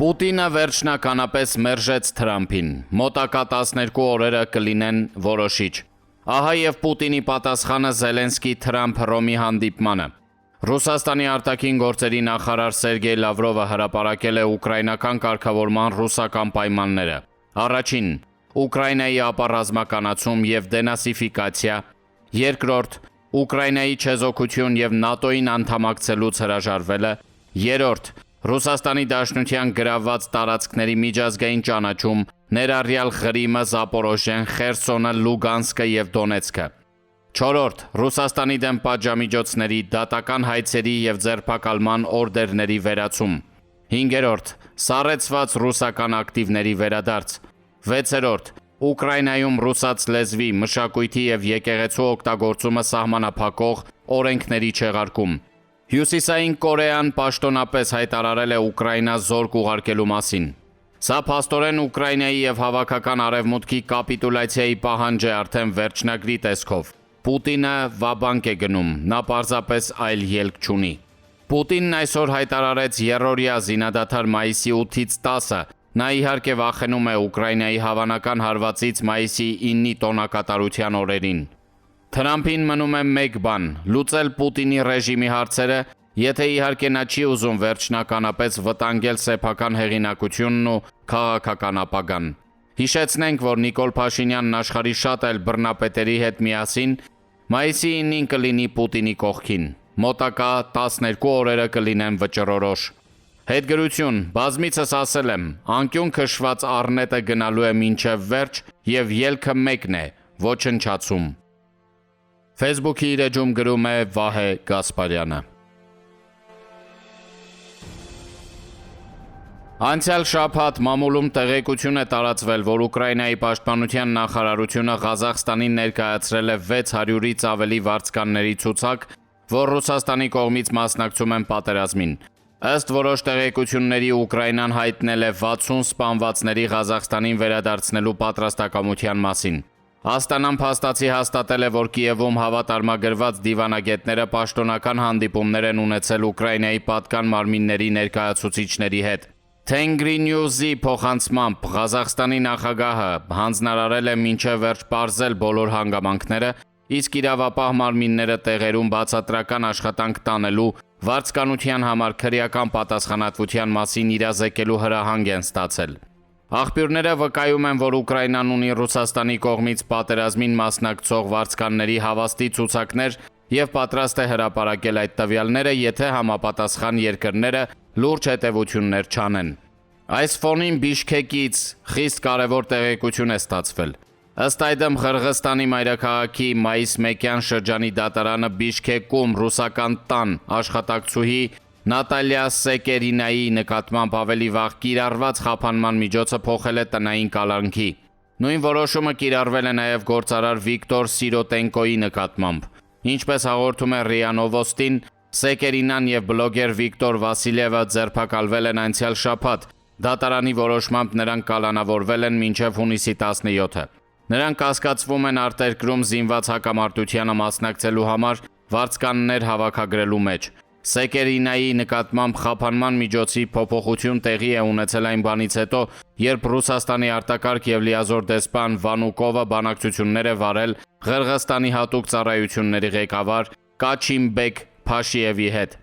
Պուտինը վերջնականապես մերժեց Թրամփին, մոտակա 12 օրերը կլինեն որոշիչ։ Ահա եւ Պուտինի պատասխանը Զելենսկի-Թրամփ Ռոմի հանդիպմանը։ Ռուսաստանի արտաքին գործերի նախարար Սերգեյ Լավրովը հրապարակել է ուկրաինական կարգավորման ռուսական պայմանները։ Առաջին՝ Ուկրաինայի ապառազմականացում եւ դենասիֆիկացիա։ Երկրորդ՝ Ուկրաինայի չեզոքություն եւ ՆԱՏՕ-ին անդամակցելուց հրաժարվելը։ Երրորդ՝ Ռուսաստանի Դաշնության գրավված տարածքների միջազգային ճանաչում, ներառյալ Ղրիմը, Զապորոժեն, Խերսոնը, Լուգանսկը եւ Դոնեցկը։ Չորրորդ՝ Ռուսաստանի դեմ պատժամիջոցների, դատական հայցերի եւ ձերբակալման օրդերների վերացում։ Հինգերորդ՝ սառեցված ռուսական ակտիվների վերադարձ։ Վեցերորդ՝ Ուկրաինայում ռուսաց լեզվի, մշակույթի եւ եկեղեցու օգտագործումը սահմանափակող օրենքների չեղարկում։ Հյուսիսային Կորեան պաշտոնապես հայտարարել է Ուկրաինա զորք ուղարկելու մասին։ Սա փաստորեն Ուկրաինայի եւ հավաքական արևմուտքի կապիտուլյացիայի պահանջ է արդեն վերջնագրի տեսքով։ Պուտինը վաբանկ է գնում, նա պարզապես այլ ելք չունի։ Պուտինն այսօր հայտարարեց երրորդյա զինադադար մայիսի 8-ից 10-ը։ Նա իհարկե վախենում է Ուկրաինայի հավանական հարվածից մայիսի 9-ի տոնակատարության օրերին։ Թրամփին մնում է մեկ բան՝ լուծել Պուտինի ռեժիմի հարցերը, եթե իհարկե նա չի ուզում վերջնականապես վտանգել սեփական հեղինակությունն ու քաղաքական ապագան։ Հիշեցնենք, որ Նիկոլ Փաշինյանն աշխարհի շատ այլ բռնապետերի հետ միասին մայիսի 9-ին կլինի Պուտինի կողքին։ Մոտակա 12 օրերը կլինեն վճռորոշ։ Հետգրություն, բազմիցս ասել եմ, անկյուն քշված առնետը գնալու է մինչև վերջ եւ ելքը մեկն է՝ ոչնչացում։ Facebook-ի իր էջում գրում է Վահե Գասպարյանը։ Անցյալ շաբաթ մամուլում տեղեկություն է տարածվել, որ Ուկրաինայի պաշտպանության նախարարությունը Ղազախստանին ներկայացրել է 600-ից ավելի վարձկանների ցուցակ, որ Ռուսաստանի կողմից մասնակցում են պատերազմին։ Ըստ որոշ տեղեկությունների Ուկրաինան հայտնել է 60 սպանվածների Ղազախստանին վերադարձնելու պատրաստակամության մասին։ Աստանան փաստացի հաստատել է, որ Կիևում հավատարմագրված դիվանագետները պաշտոնական հանդիպումներ են ունեցել Ուկրաինայի պատկան մարմինների ներկայացուցիչների հետ։ Tengri News-ի փոխանցմամբ Ղազախստանի նախագահը հանձնարարել է մինչև վերջ պարզել բոլոր հանգամանքները, իսկ իրավապահ մարմինները տեղերում բացատրական աշխատանք տանելու, վարձկանության համար քրեական պատասխանատվության մասին իրազեկելու հրահանգ են ստացել։ Աղբյուրները վկայում են, որ Ուկրաինան ունի Ռուսաստանի կողմից պատերազմին մասնակցող վարձկանների հավաստի ցուցակներ եւ պատրաստ է հրապարակել այդ տվյալները, եթե համապատասխան երկրները լուրջ հետևություններ չանեն։ Այս ֆոնին Բիշքեկից խիստ կարևոր տեղեկություն է ստացվել։ Ըստ այդմ Ղրղստանի մայրաքաղաքի մայիս 1-յան շրջանի դատարանը Բիշքեկում ռուսական տան աշխատակցուհի Նատալիա Սեկերինայի նկատմամբ ավելի վաղ կիրառված խափանման միջոցը փոխել է տնային կալանքի։ Նույն որոշումը կիրառվել է նաև գործարար Վիկտոր Սիրոտենկոյի նկատմամբ։ Ինչպես հաղորդում է ՌԻԱ Նովոստին, Սեկերինան եւ բլոգեր Վիկտոր Վասիլևը ձերբակալվել են անցյալ շաբաթ։ Դատարանի որոշմամբ նրանք կալանավորվել են մինչև հունիսի 17-ը։ Նրանք կասկածվում են արտերկրում զինված հակամարտությանը մասնակցելու համար վարձկաններ հավաքագրելու մեջ։ Սեկերինայի նկատմամբ խափանման միջոցի փոփոխություն տեղի է ունեցել այն բանից հետո, երբ Ռուսաստանի արտակարգ եւ լիազոր դեսպան Վանուկովը բանակցություններ է վարել Ղրղստանի հատուկ ծառայությունների ղեկավար Կաչիմբեկ Փաշիևի հետ։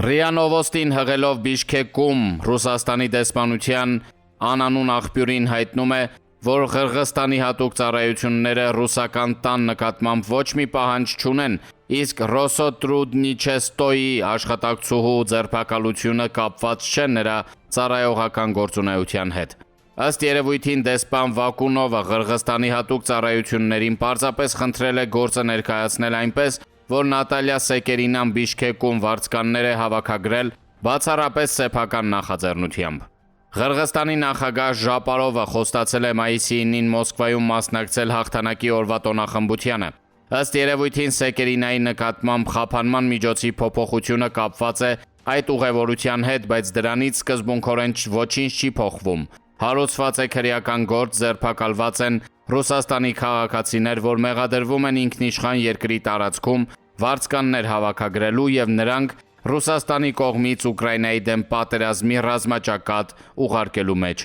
ՌԻԱ Նովոստին հղելով Բիշքեկում Ռուսաստանի դեսպանության անանուն աղբյուրին հայտնում է, որ Ղրղստանի հատուկ ծառայությունները ռուսական տան նկատմամբ ոչ մի պահանջ չունեն, իսկ Ռոսոտրուդնիչեստոյի աշխատակցուհու ձերբակալությունը կապված չէ նրա ծառայողական գործունեության հետ։ Ըստ երևույթին դեսպան Վակունովը Ղրղստանի հատուկ ծառայություններին պարզապես խնդրել է գործը ներկայացնել այնպես, որ Նատալիա Սեկերինան Բիշքեկում վարձկաններ է հավաքագրել բացառապես սեփական նախաձեռնությամբ։ Ղրղստանի նախագահ Ժապարովը խոստացել է մայիսի 9-ին Մոսկվայում մասնակցել հաղթանակի օրվա տոնախմբությանը։ Ըստ երևույթին Սեկերինայի նկատմամբ խափանման միջոցի փոփոխությունը կապված է այդ ուղևորության հետ, բայց դրանից սկզբունքորեն ոչինչ չի փոխվում։ Հարուցված է քրեական գործ, ձերբակալված են Ռուսաստանի քաղաքացիներ, որ մեղադրվում են ինքնիշխան երկրի տարածքում վարձկաններ հավաքագրելու եւ նրանք Ռուսաստանի կողմից Ուկրաինայի դեմ պատերազմի ռազմաճակատ ուղարկելու մեջ։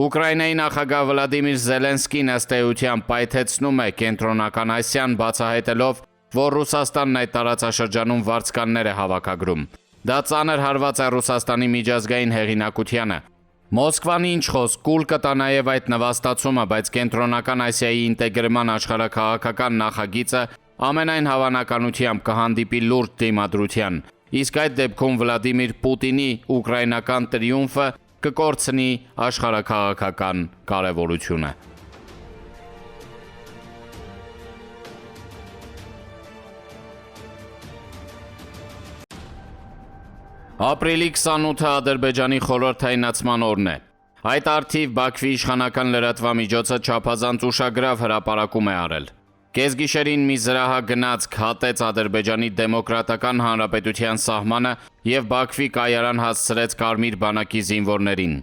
Ուկրաինայի նախագահ Վլադիմիր Զելենսկին ըստ էության պայթեցնում է Կենտրոնական Ասիան, բացահայտելով, որ Ռուսաստանն այդ տարածաշրջանում վարձկաններ է հավաքագրում։ Դա ծանր հարված է Ռուսաստանի միջազգային հեղինակությանը։ Մոսկվան ինչ խոսք կուլ կտա նաև այդ նվաստացումը, բայց Կենտրոնական Ասիայի ինտեգրման աշխարհաքաղաքական նախագիծը ամենայն հավանականությամբ կհանդիպի լուրջ դիմադրության, իսկ այդ դեպքում Վլադիմիր Պուտինի ուկրաինական տրիումֆը կկորցնի աշխարհաքաղաքական կարևորությունը։ Ապրիլի 28-ը Ադրբեջանի խորհրդայնացման օրն է։ Այդ առթիվ Բաքվի իշխանական լրատվամիջոցը չափազանց ուշագրավ հրապարակում է արել։ Կեսգիշերին մի զրահագնացք հատեց Ադրբեջանի Դեմոկրատական Հանրապետության սահմանը և Բաքվի կայարան հասցրեց Կարմիր բանակի զինվորներին։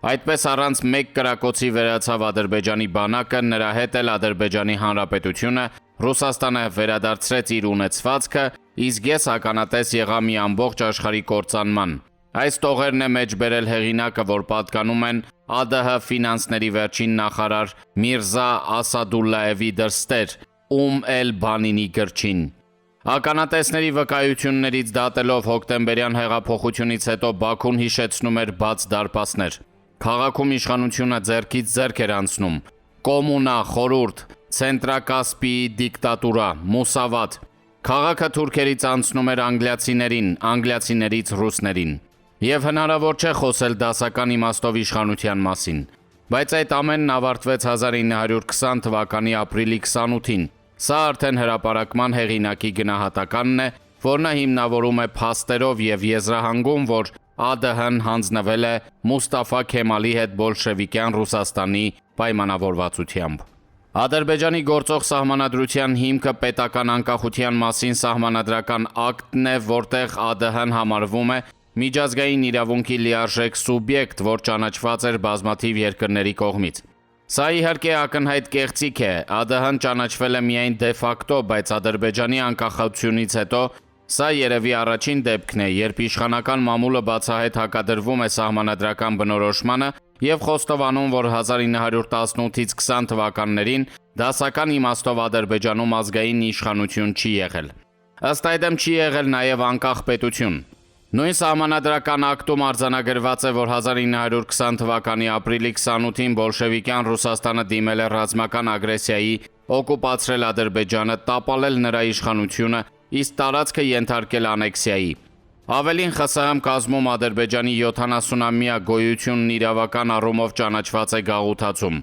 Այդպես առանց մեկ կրակոցի վերացավ Ադրբեջանի բանակը, նրա հետ էլ Ադրբեջանի Հանրապետությունը, Ռուսաստանը վերադարձրեց իր ունեցվածքը, իսկ ես ականատես եղա մի ամբողջ աշխարհի կործանման։ Այս տողերն է մեջ բերել հեղինակը, որ պատկանում են ԱԴՀ ֆինանսների վերջին նախարար Միրզա Ասադուլլաևի դրստեր էլ Բանինի գրչին։ Ականատեսների վկայություններից դատելով հոկտեմբերյան հեղափոխությունից հետո Բաքուն հիշեցնում էր բաց դարպասներ։ Քաղաքում իշխանությունը ձեռքից ձեռք էր անցնում։ Կոմունա, խորհուրդ, Ցենտրակասպիի դիկտատուրա, Մուսավատ։ Քաղաքը թուրքերից անցնում էր անգլիացիներին, անգլիացիներից ռուսներին։ Եվ հնարավոր չէ խոսել դասական իմաստով իշխանության մասին։ Բայց այդ ամենն ավարտվեց 1920 թվականի ապրիլի 28-ին։ Սա արդեն հրապարակման հեղինակի գնահատականն է, որն հիմնավորում է փաստերով և եզրահանգում, որ ԱԴՀ-ն հանձնվել է Մուստաֆա Քեմալի հետ բոլշևիկյան Ռուսաստանի պայմանավորվածությամբ։ Ադրբեջանի գործող սահմանադրության հիմքը պետական անկախության մասին սահմանադրական ակտն է, որտեղ ԱԴՀ-ն համարվում է միջազգային իրավունքի լիարժեք սուբյեկտ, որ ճանաչված էր բազմաթիվ երկրների կողմից։ Սա իհարկե ակնհայտ կեղծիք է, ԱԴՀ-ն ճանաչվել է միայն դե ֆակտո, բայց Ադրբեջանի անկախությունից հետո սա երևի առաջին դեպքն է, երբ իշխանական մամուլը բացահայտ հակադրվում է սահմանադրական բնորոշմանը և խոստովանում, որ 1918-ից 20 թվականներին դասական իմաստով Ադրբեջանում ազգային իշխանություն չի եղել։ Ըստ այդմ չի եղել նաև անկախ պետություն։ Նույն սահմանադրական ակտում արձանագրված է, որ 1920 թվականի ապրիլի 28-ին բոլշևիկյան Ռուսաստանը դիմել է ռազմական ագրեսիայի, օկուպացրել Ադրբեջանը, տապալել նրա իշխանությունը, իսկ տարածքը ենթարկել անեքսիայի։ Ավելին ԽՍՀՄ կազմում Ադրբեջանի 70-ամյա գոյությունն իրավական առումով ճանաչված է գաղութացում,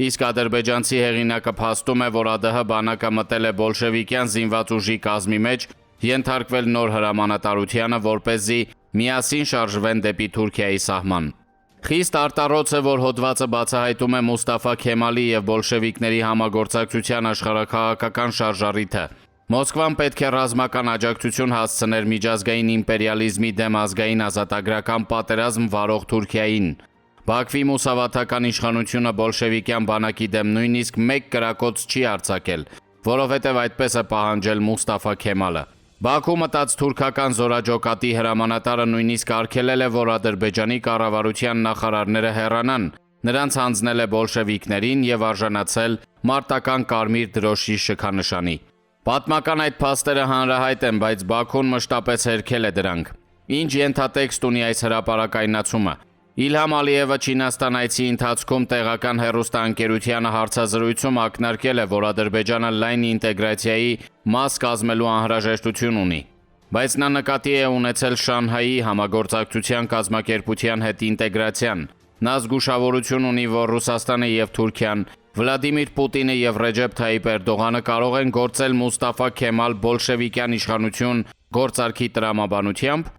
իսկ ադրբեջանցի հեղինակը փաստում է, որ ԱԴՀ բանակը մտել է բոլշևիկյան զինված ուժի կազմի մեջ, ենթարկվել նոր հրամանատարությանը, որպեսզի միասին շարժվեն դեպի Թուրքիայի սահման։ Խիստ արտառոց է, որ հոդվածը բացահայտում է Մուստաֆա Քեմալի և բոլշևիկների համագործակցության աշխարհաքաղաքական շարժառիթը։ Մոսկվան պետք է ռազմական աջակցություն հասցներ միջազգային իմպերիալիզմի դեմ ազգային ազատագրական պատերազմ վարող Թուրքիային։ Բաքվի մուսավաթական իշխանությունը բոլշևիկյան բանակի դեմ նույնիսկ մեկ կրակոց չի արձակել, որովհետև այդպես է պահանջել Մուստաֆա Քեմալը։ Բաքու մտած թուրքական զորաջոկատի հրամանատարը նույնիսկ արգելել է, որ Ադրբեջանի կառավարության նախարարները հեռանան, նրանց հանձնել է բոլշևիկներին և արժանացել մարտական կարմիր դրոշի շքանշանի։ Պատմական այդ փաստերը հանրահայտ են, բայց Բաքուն մշտապես հերքել է դրանք։ Ինչ ենթատեքստ ունի այս հրապարակայնացումը։ Իլհամ Ալիևը Չինաստան այցի ընթացքում տեղական հեռուստաընկերությանը հարցազրույցում ակնարկել է, որ Ադրբեջանը լայն ինտեգրացիայի մաս կազմելու անհրաժեշտություն ունի։ Բայց նա նկատի է ունեցել Շանհայի համագործակցության կազմակերպության հետ ինտեգրացիան։ Նա զգուշավորություն ունի, որ Ռուսաստանը և Թուրքիան, Վլադիմիր Պուտինը և Ռեջեփ Թայիպ Էրդողանը կարող են գործել Մուստաֆա Քեմալ բոլշևիկյան իշխանություն գործարքի տրամաբանությամբ։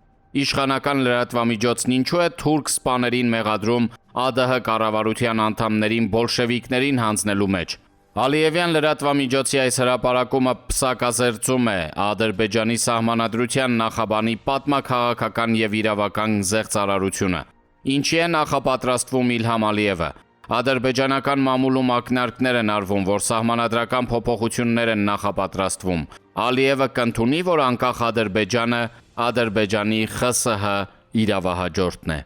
Իշխանական լրատվամիջոցն ինչու է թուրք սպաներին մեղադրում ԱԴՀ կառավարության անդամներին բոլշևիկներին հանձնելու մեջ։ Ալիևյան լրատվամիջոցի այս հրապարակումը պսակազերծում է Ադրբեջանի սահմանադրության նախաբանի պատմաքաղաքական և իրավական զեղծարարությունը։ Ինչի է նախապատրաստվում Իլհամ Ալիևը։ Ադրբեջանական մամուլում ակնարկներ են արվում, որ սահմանադրական փոփոխություններ են նախապատրաստվում։ Ալիևը կընդունի, որ անկախ Ադրբեջանը Ադրբեջանի ԽՍՀ իրավահաջորդն է։